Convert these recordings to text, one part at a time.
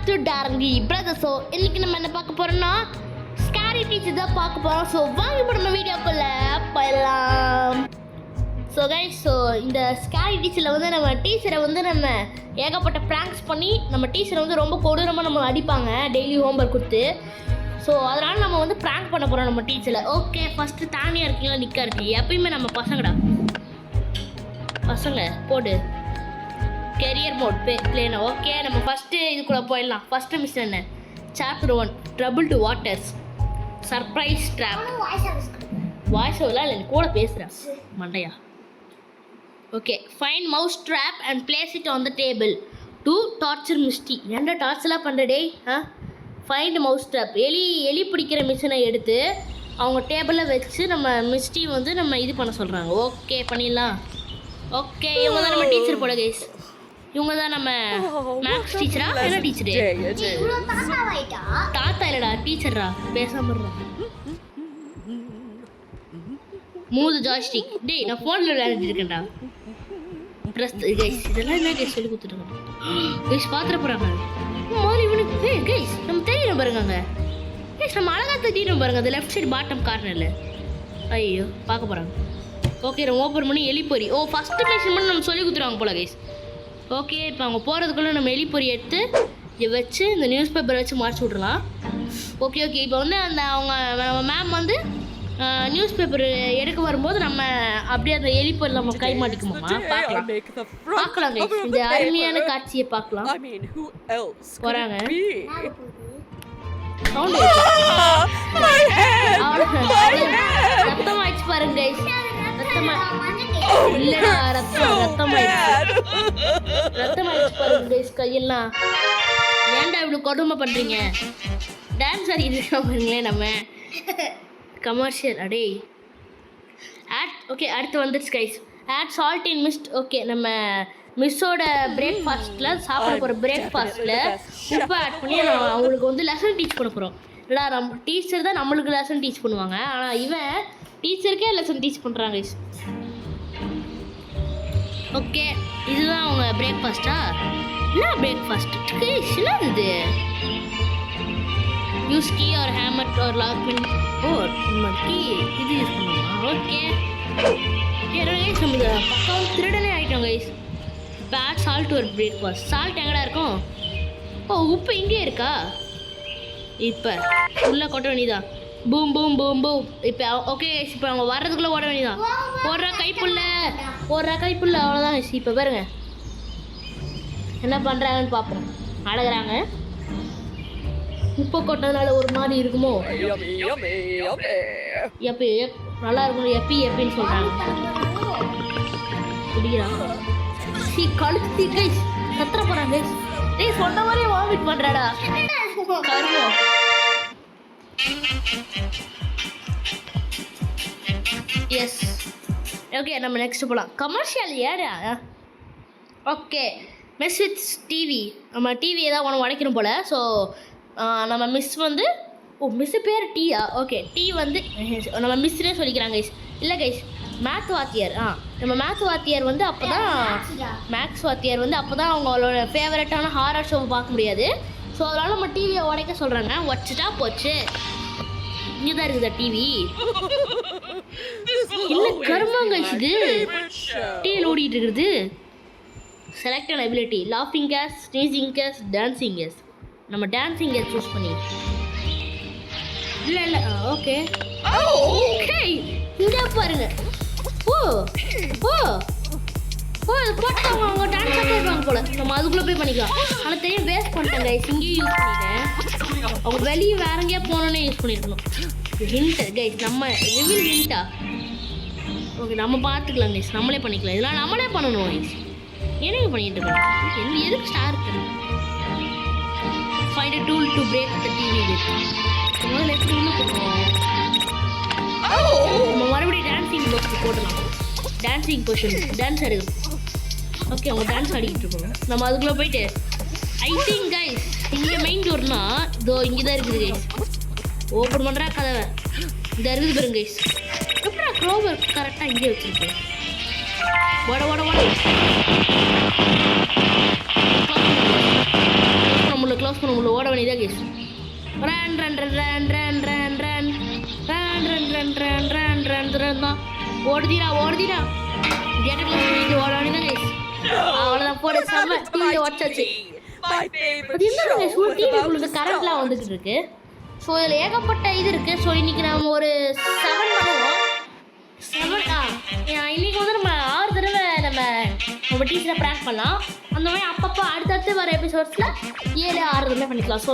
To டாரங்கி brother. So இன்னைக்கு நம்ம என்ன பார்க்க போறோம்னா ஸ்கேரி டீச்சர் தான் பார்க்க போறோம். ஸோ வாங்க இப்போ நம்ம வீடியோக்குள்ள போயிடலாம். ஸோ கைஸ், ஸோ இந்த ஸ்கேரி டீச்சரில் வந்து நம்ம டீச்சரை வந்து நம்ம ஏகப்பட்ட ப்ராங்க்ஸ் பண்ணி நம்ம டீச்சரை வந்து ரொம்ப கொடூரமாக நம்ம அடிப்பாங்க டெய்லி ஹோம்ஒர்க் கொடுத்து. ஸோ அதனால் நம்ம வந்து ப்ராங்க் பண்ண போகிறோம் நம்ம டீச்சரில். ஓகே, ஃபஸ்ட்டு தானியாக இருக்கீங்களா நிற்க இருக்கு எப்பயுமே நம்ம பசங்க போடு கெரியர் மோட் பிளேனா. ஓகே, நம்ம ஃபஸ்ட்டு இதுக்குள்ளே போயிடலாம். ஃபஸ்ட்டு மிஷன் என்ன? Chapter 1 trouble to waters surprise trap. Voice ஓவர்லாம் இல்லை, கூட பேசுகிறேன் மண்டையா. Okay, find mouse trap and place it on the table to torture Misty. ஏன்டா டார்ச்சர்லாம் பண்ணுற டே? ஃபைண்ட் மவுஸ் ட்ராப், எலி பிடிக்கிற மிஷினை எடுத்து அவங்க டேபிளில் வச்சு நம்ம மிஸ்டி வந்து நம்ம இது பண்ண சொல்கிறாங்க. ஓகே, பண்ணிடலாம். ஓகே, இவங்க தான் நம்ம டீச்சர் போல கைஸ். இவங்க தான் நம்ம மேக்ஸ் டீச்சரா? என்ன டீச்சரு? தாத்தா இல்லடா, டீச்சர்ரா. பேசாம மூது ஜாய்ஸ்டிக். டேய், நான் ஃபோனில் விளையாடிட்டு இருக்கேன்டா. ப்ரெஸ் கைஸ், இதெல்லாம் என்ன கைஸ் சொல்லி கொடுத்துருக்காங்க கைஸ்? பார்த்துட போகிறாங்க இவனுக்கு. ஹே கைஸ், நம்ம தெரியணும் பாருங்க கைஸ், நம்ம அழகாக தெரியணும் பாருங்க அந்த லெஃப்ட் சைடு பாட்டம் கார்னரில். ஐயோ, பார்க்க போகிறாங்க. ஓகே, நம்ம ஓப்பன் பண்ணி எலிப்பொறி. ஓ, ஃபஸ்ட்டு மிஷன் பண்ணி நம்ம சொல்லி கொடுத்துருவாங்க போல கைஸ். ஓகே, இப்போ அவங்க போகிறதுக்குள்ளே நம்ம எலிப்பொறி எடுத்து இதை வச்சு இந்த நியூஸ் பேப்பரை வச்சு மறைச்சி விட்றலாம். ஓகே, இப்போ வந்து அந்த நம்ம மேம் வந்து நியூஸ் பேப்பர் எடுக்க வரும்போது நம்ம அப்படியே அந்த எலிப்பொரி நம்ம கை மாட்டிக்குமா? பார்க்கலாம் கைஸ், இந்த அருமையான காட்சியை பார்க்கலாம். போகிறாங்க ரத்தம் ஆயிடுச்சு பாருங்க கைஸ். இல்லடா, ரத்தம் ஆயிடுச்சு பாருங்க கைஸ். கையெல்லாம் ஏன்டா இவ்வளோ கொடுமை பண்ணுறீங்க? டான்ஸ் ஆடிட்டு பாருங்களேன் நம்ம கமர்ஷியல். அடே ஆட். ஓகே, அடுத்து வந்துடுச்சு guys. Add salt in mist. Okay, நம்ம மிஸ்ஸோட பிரேக்ஃபாஸ்ட்டில் சாப்பிட போகிற பிரேக்ஃபாஸ்ட்டில் உப்பு ஆட் பண்ணி அவங்களுக்கு வந்து லெசன் டீச் பண்ண போகிறோம். இல்லை, நம்ம டீச்சர் தான் நம்மளுக்கு லெசன் டீச் பண்ணுவாங்க, ஆனால் இவன் டீச்சருக்கே லெசன் டீச் பண்ணுறாங்க கைஸ். ஓகே, இதுதான் அவங்க பிரேக்ஃபாஸ்ட்டா? என்ன பிரேக்ஃபாஸ்ட் கைஸ்? என்ன இது? Use key or hammer or லாக்மெண்ட். ஓ, நம்ம கீ இது யூஸ் பண்ணுவோமா? ஓகே கைஸ், நம்ம இதை பக்கம் திருடனே ஆகிட்டோம் கைஸ். இப்போ ஆட் சால்ட் ஒரு பிரேக்ஃபாஸ்ட். சால்ட் எங்கடா இருக்கும்? ஓ, உப்பு இங்கே இருக்கா? இப்போ உள்ளே கொட்ட வேண்டியதான். Boom boom boom boom. இப்போ ஓகே, இப்போ அவங்க வர்றதுக்குள்ளே ஓட வேண்டியதான். ஓடுறா கைப்புள்ள, அவ்வளோதான். இப்போ பாருங்க என்ன பண்ணுறாங்கன்னு பார்ப்போம். அழகுறாங்க. உப்பு கொட்டதுனால ஒரு மாதிரி இருக்குமோ? எப்பி நல்லா இருக்கும். எப்பின்னு சொல்கிறாங்க. குடிக்கிறாங்க. கழுத்து கைஸ், சத்திர போகிறாங்க கைஸ். டேய், சொன்ன மாதிரியே வாமிட் பண்ணுறாடா கருமம். எஸ், ஓகே, நம்ம நெக்ஸ்ட் போகலாம். கமர்ஷியல் ஏடா. Okay, miss with TV. நம்ம டிவியை தான் ஒன்று உடைக்கணும் போல். ஸோ நம்ம மிஸ் வந்து, ஓ மிஸ்ஸு பேர் டீயா? ஓகே, டீ வந்து நம்ம மிஸ்ஸுனே சொல்லிக்கிறாங்க கைஸ். இல்லை கைஸ், மேத்ஸ் வாத்தியார். நம்ம மேத்ஸ் வாத்தியார் வந்து அப்போ தான் மேக்ஸ் வாத்தியார் வந்து அப்போ தான் அவங்களோட ஃபேவரட்டான ஹாரர் ஷோவை பார்க்க முடியாது. ஸோ அதனால் நம்ம டிவியை உடைக்க சொல்கிறாங்க. உடச்சிட்டா போச்சு. இங்கே தான் இருக்குதா டிவி? இல்லை கருமாங்க இது டிவியில் ஓடிட்டு இருக்குது. செலக்ட் அன் எபிலிட்டி, லாஃபிங் gas, sneezing gas, dancing gas. நம்ம டான்சிங் கேஸ் சூஸ் பண்ணி. இல்லை ஓகே ஓகே, இங்கே பாருங்க. ஓ ஓ ஓ, அது போட்டாங்க. அவங்க டான்ஸ் ஆடிடுவாங்க போல. நம்ம அதுக்குள்ளே போய் பண்ணிக்கலாம். ஆனால் தெரியும் வேஸ்ட் பண்ணிட்டேன் கைஸ். இங்கேயும் யூஸ் பண்ணிட்டேன். அவங்க வெளியே வேற எங்கேயா போனோன்னே யூஸ் பண்ணியிருக்கணும். ஹிண்ட் கைஸ், நம்ம ரிவீல் ஹிண்டா? ஓகே, நம்ம பார்த்துக்கலாம் கைஸ். நம்மளே பண்ணிக்கலாம். இதெல்லாம் நம்மளே பண்ணணும் கைஸ். என்னங்க பண்ணிட்டு இருக்கோம்? எதுக்கு ஸ்டார் இருக்கு? Find a tool to break the TV with. முதல்ல டூல் போடுவோம். நம்ம மறுபடியும் டான்சிங் பாக்ஸ் போடலாம். டான்சிங் பொசிஷன், டான்ஸ் ஆடுது. ஓகே, அவங்க டான்ஸ் ஆடிக்கிட்டு இருக்கோம். நம்ம அதுக்குள்ளே போயிட்டு ஐ திங்க் கைஸ் இங்கே மெயின் டோர்னா இதோ இங்கே தான் இருக்குது கைஸ். ஓப்பன் பண்ணுறா கதவை. இந்த இருக்குது பாருங்க கைஸ். எப்படா க்ளோவர் கரெக்டாக இங்கே வச்சுருக்கேன். ஓட க்ளோஸ் பண்ண ஓட வேண்டியதான் guys. Run run run run run run run run run run run run run run தான் ஓடுதிரா இது ஓட வேண்டியதான் கைஸ். அவ்வளோதான் போட செம்ம டிவியை உடச்சாச்சு. அது என்ன கைஸ் ஒரு டிவிக்குள்ள கரண்ட்லாம் வந்துட்டு இருக்கு. ஸோ இதில் ஏகப்பட்ட இது இருக்குது. ஸோ இன்றைக்கி நம்ம ஒரு 7 பண்ணுவோம். 7 இன்றைக்கி வந்து நம்ம 6 தடவை நம்ம டீச்சரை ப்ராங்க் பண்ணலாம். அந்த மாதிரி அப்பப்போ அடுத்தடுத்து வர எபிசோட்ஸில் 7-6 தடவை பண்ணிக்கலாம். ஸோ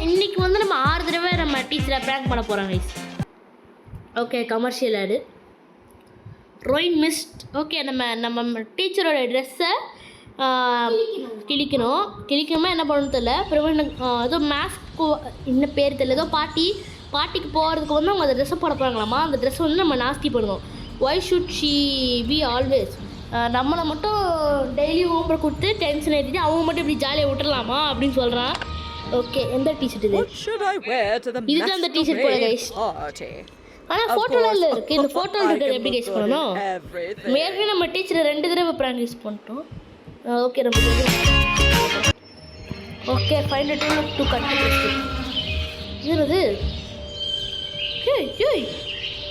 இன்னைக்கு வந்து நம்ம 6 தடவை நம்ம டீச்சரை ப்ராங்க் பண்ண போகிறோம் கைஸ். ஓகே கமர்ஷியல் ஆடு ரோயின் மிஸ்ட். ஓகே நம்ம டீச்சரோட ட்ரெஸ்ஸை கிழிக்கணுமா என்ன பண்ணணும் தெரியல. அப்புறம் ஏதோ மேஸ்க்கு இன்னும் பேர் தெரியல. ஏதோ பாட்டிக்கு போகிறதுக்கு வந்து அவங்க அந்த ட்ரெஸ்ஸை போட போகிறாங்களாமா. அந்த ட்ரெஸ்ஸை வந்து நம்ம நாஸ்தி பண்ணுவோம். Why should she be always நம்மளை மட்டும் டெய்லி ஹோம்ஒர்க் கொடுத்து டென்ஷன் ஏற்றிட்டு அவங்க மட்டும் இப்படி ஜாலியாக விட்டுடலாமா அப்படின்னு சொல்கிறான். ஓகே எந்த டிஷர்ட் இதுதான் அந்த டிஷர்ட் போல கைஸ். ஆனால் ஃபோட்டோவில் இருக்குது. இந்த ஃபோட்டோவில் இருக்கிறது எப்படி கைஸ் பண்ணணும்? ஏற்கனவே நம்ம டீச்சரை 2 தடவை ப்ராங்க் யூஸ் பண்ணிட்டோம். ஓகே நம்ம okay find a tool to cut the crystal. இது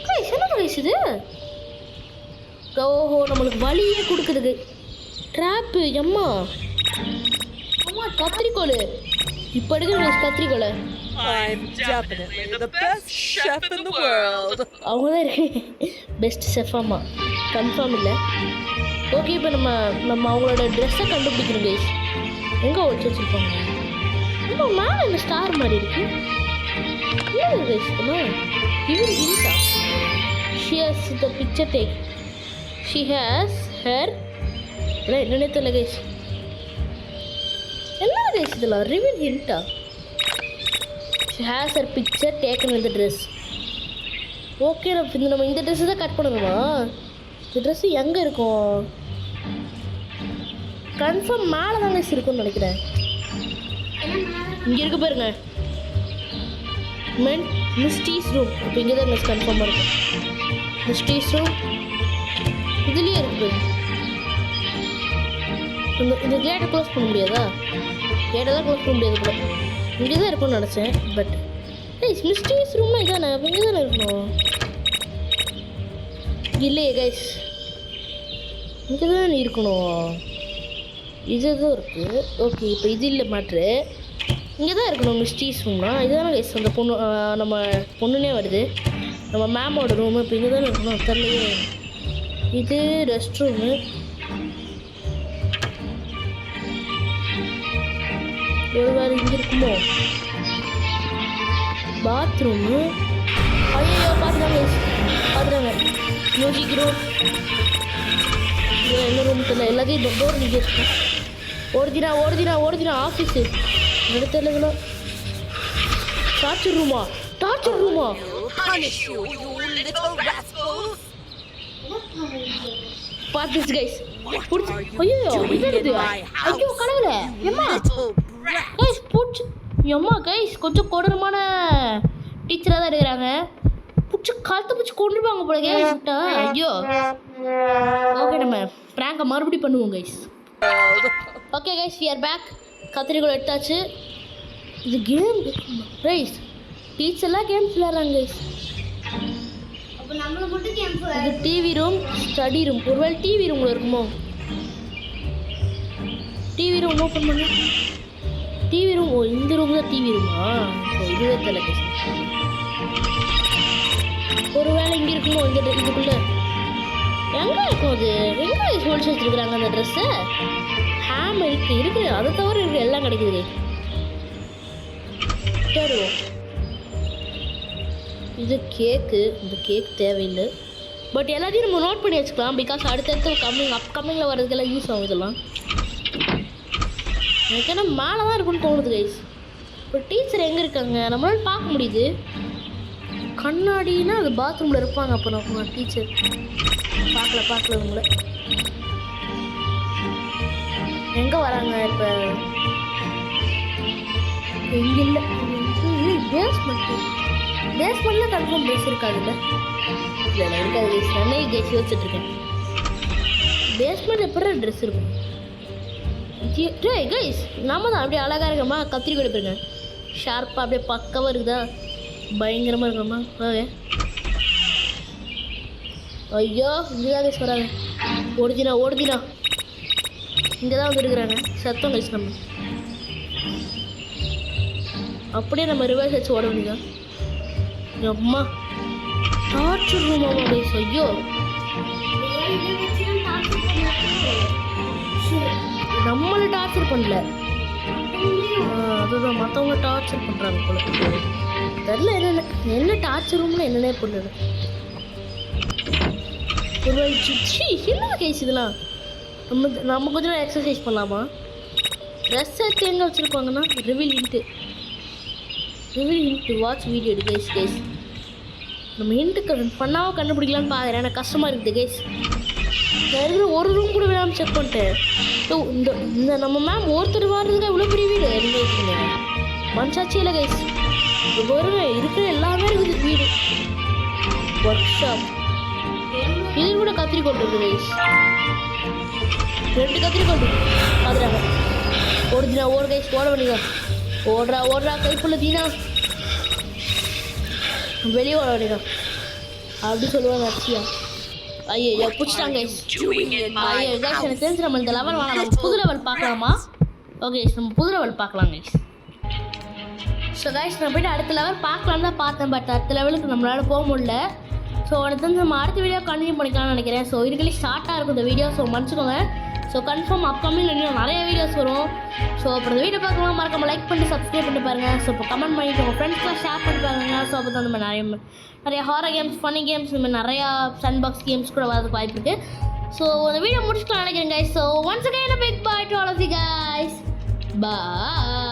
கைஸ் என்ன கைஸ் இது? ஓஹோ நம்மளுக்கு வலியே கொடுக்குறது ட்ராப்பு. அம்மா கத்திரிக்கோள் இப்போ எடுக்கிற கத்திரிக்கோளை அவங்க தான் இருக்கு பெஸ்ட் செஃப். ஆமாம் கன்ஃபார்ம் இல்லை. ஓகே இப்போ நம்ம அவங்களோட ட்ரெஸ்ஸை கண்டுபிடிக்கணும் கைஸ். எங்கே ஒழிச்சு வச்சுருப்பாங்க? நம்ம மேலே இந்த ஸ்டார் மாதிரி இருக்கு. என்ன கைஸ் இவர் இருக்கா? She has the picture take. She has hair என்னன்னே தெரியல கைஸ். என்ன கைஸ் இதெல்லாம் reveal Hyundai? She has her picture taken with dress. Okay நம்ம இந்த ட்ரெஸ்ஸை தான் கட் பண்ணணுமா? இந்த ட்ரெஸ்ஸு எங்கே இருக்கும்? கன்ஃபார்ம் மேலே தான் கைஸ் இருக்கும்னு நினைக்கிறேன். இங்கே இருக்க பாருங்க மிஸ்டீஸ் ரூம். இப்போ இங்கே தான் கைஸ் கன்ஃபார்மாக இருக்கும். மிஸ்டீஸ் ரூம் இதுலேயே இருக்குது. இந்த கேட்டை க்ளோஸ் பண்ண முடியாதா? கேட்டை தான் க்ளோஸ் பண்ண முடியாது கூட. இங்கே தான் இருக்கும்னு நினச்சேன். பட் கைஸ் மிஸ்டீஸ் ரூம்னா இதானே? அப்போ இங்கே தானே இருக்கணும். இல்லையே கைஸ் இங்கே தான் இருக்கணும். இதுதான் இருக்குது. ஓகே இப்போ இது இல்லை மாற்று. இங்கே தான் இருக்கணும் மிஸ்டீஸ் ரூம்னா. இதுதானே கைஸ் அந்த நம்ம பொண்ணுனே வருது. நம்ம மேமோட ரூமு இப்போ இங்கே தானே இருக்கணும். தெரியலையே. இது ரெஸ்ட் ரூமு. ஒரு வேறு இங்கே இருக்குமோ? பாத்ரூமு. ஐயோ பார்த்துட்டாங்க மியூசிக் ரூம். என்ன ரூம் தெரியல. எல்லாத்தையும் டோர் நீங்க இருக்கும். ஓடுதினா ஆஃபீஸு எடுத்துல டார்ச்சர் ரூமா பார்த்துச்சு கைஸ். ஐயோ கடவுளே எம்மா கைஸ் பூச்சி எம்மா கைஸ் கொஞ்சம் கொடூரமான டீச்சராக தான் இருக்கிறாங்க. பூச்சி காலத்தை பூச்சி கொண்டுருப்பாங்க போல கைஸ் விட்டா. ஐயோ ஓகே நம்ம ப்ராங்கை மறுபடியும் பண்ணுவோம் guys. Okay guys we are back. கத்திரிக்கோள் எடுத்தாச்சு. இது கேம் கைஸ். டீச்சர்லாம் கேம்ஸ் விளையாடுறாங்க கைஸ். இது டிவி ரூம் ஸ்டடி ரூம். ஒருவேளை டிவி ரூமில் இருக்குமோ? டிவி ரூம் ஓப்பன் பண்ணு. TV room. ஓ இந்த ரூம் தான் டிவி ரூமா? இதுவே தெரியல கைஸ். ஒருவேளை இங்கே இருக்குமோ? இதுக்குள்ள எங்கே இருக்கும்? அது எங்கே ஒழிச்சு வச்சுருக்குறாங்க அந்த ட்ரெஸ்ஸை? ஹேம் இருக்குது அதை தவிர இருக்குது எல்லாம் கிடைக்குது. தேடுவோம். இது கேக்கு. இந்த கேக் தேவையில்லை. பட் எல்லாத்தையும் நம்ம நோட் பண்ணி வச்சுக்கலாம். பிகாஸ் அடுத்தடுத்து அப்கமிங்கில் வர்றதுக்கெல்லாம் யூஸ் ஆகும் இதெல்லாம். எனக்கு என்ன மேலே தான் இருக்குன்னு தோணுது கைஸ். இப்போ டீச்சர் எங்கே இருக்காங்க நம்மளால பார்க்க முடியுது. கண்ணாடினா அது பாத்ரூமில் இருப்பாங்க. அப்போ நம்ம டீச்சர் பார்க்கல உங்களை எங்கே வராங்க இப்போ? எங்கே இல்லை. பேஸ்மெண்ட்டில் கன்ஃபார்ம் பேஸ் இருக்காதுல்ல? இல்லை இருக்காது கைஸ். நானே கைஸ் யோசிச்சுட்ருக்கேன். பேஸ்மெண்ட் எப்படி ட்ரெஸ் இருக்கும்? கைஸ் நாம தான் அப்படியே அழகாக இருக்கமா? கத்திரிக்கோள் பாருங்க. ஷார்ப்பாக அப்படியே பக்கவாக இருக்குதா, பயங்கரமாக இருக்கணுமா. ஓகே, ஐயோ இங்கே தான் கைஸ் வராங்க. ஓடுதினா இங்கே தான் வந்துருக்குறாங்க. சத்தம் கைஸ். நம்ம அப்படியே நம்ம ரிவர்ஸ் வச்சு ஓட வேண்டியதா. அம்மா டார்ச்சர் ரூமாமா கைஸ். ஐயோ நம்மளை டார்ச்சர் பண்ணல, அதுதான் மற்றவங்க டார்ச்சர் பண்ணுறாங்க போல தெரில. என்ன டார்ச்சர் ரூம்ல என்னென்ன பண்ணுது ஒரு என்ன கைஸ் இதெல்லாம். நம்ம கொஞ்சம் நேரம் எக்ஸசைஸ் பண்ணலாமா. ட்ரெஸ் எடுத்து எங்கே வச்சுருப்பாங்கன்னா ரிவீல் ஹிண்ட்டு வாட்ச் வீடியோ எடு கைஸ். நம்ம ஹிண்ட்டு பண்ணாமல் கண்டுபிடிக்கலான்னு பார்க்குறேன். எனக்கு கஷ்டமாக இருக்குது கைஸ். ஒரு ரூம் கூட விடாமல் செக் பண்ணிட்டேன். இந்த நம்ம மேம் ஒருத்தர் வாரதுக்கு இவ்வளோ பெரிய வீடு இருக்கீங்க. மனசாட்சி இல்லை கைஸ். ஒரு இருக்கிற எல்லாமே இருக்குது வீடு. ஒர்க் ஷாப் இது கூட கத்திரிக்கோட்டு இருக்குது கைஸ். 2 கத்திரிக்கோட்டு பார்த்துறாங்க. ஓடுதினா ஓடு கைஸ். ஓட வேண்டியதா. ஓடுறா கைப்புள்ள தீனா. வெளியே ஓட வேண்டியதா அப்படி சொல்லுவாங்க அச்சியா. ஐயோ பிடிச்சிட்டாங்க கைஸ். ஐயோ கைஸ் எனக்கு தெரிஞ்சு நம்ம இந்த லெவல் வேணாம், நம்ம புது லெவல் பார்க்கலாமா. ஓகே நம்ம புது லெவல் பார்க்கலாம் கைஸ். ஸோ கைஸ் நான் போய்ட்டு அடுத்த லெவல் பார்க்கலான்னு தான் பார்த்தேன். பட் அடுத்த லெவலுக்கு நம்மளால் போக முடியல. ஸோ அடுத்து வந்து நம்ம அடுத்த வீடியோ கண்டினியூ பண்ணிக்கலாம்னு நினைக்கிறேன். ஸோ இதுக்குள்ளே ஷார்ட்டாக இருக்கும் இந்த வீடியோ. ஸோ மன்னிச்சுக்கோங்க. ஸோ கன்ஃபார்ம் அப்கமிங் இன்னும் நிறைய வீடியோஸ் வரும். ஸோ அப்புறம் இந்த வீடியோ பார்க்கலாம் மறக்காம லைக் பண்ணி சப்ஸ்கிரைப் பண்ணி பாருங்கள். ஸோ இப்போ கமெண்ட் பண்ணிவிட்டு உங்கள் ஃப்ரெண்ட்ஸ்லாம் ஷேர் பண்ணி பாருங்க. ஸோ அப்போ தான் நம்ம நிறைய ஹாரர் கேம்ஸ், ஃபன்னி கேம்ஸ், இந்த மாதிரி நிறையா சன்பாக்ஸ் கேம்ஸ் கூட வரதுக்கு வாய்ப்பு இருக்குது. ஸோ அந்த வீடியோ முடிச்சுக்கலாம் நினைக்கிறேன் guys. So once again a big bye to all of you guys. Bye.